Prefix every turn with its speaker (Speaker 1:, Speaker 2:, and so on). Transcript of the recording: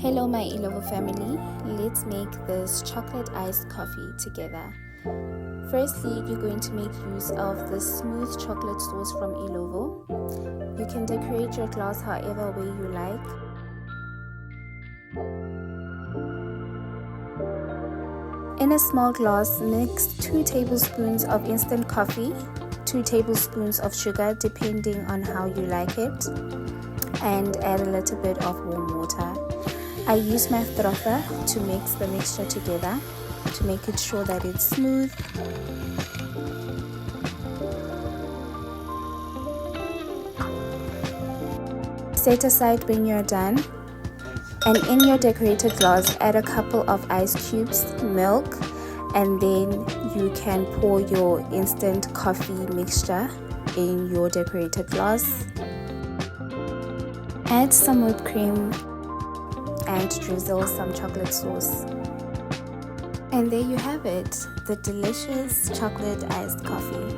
Speaker 1: Hello my Illovo family, let's make this chocolate iced coffee together. Firstly, you're going to make use of the smooth chocolate sauce from Illovo. You can decorate your glass however way you like. In a small glass, mix 2 tablespoons of instant coffee, 2 tablespoons of sugar depending on how you like it, and add a little bit of warm water. I use my frother to mix the mixture together to make it sure that it's smooth. Set aside when you're done, and in your decorated glass add a couple of ice cubes, milk, and then you can pour your instant coffee mixture in your decorated glass. Add some whipped cream and drizzle some chocolate sauce. And there you have it, the delicious chocolate iced coffee.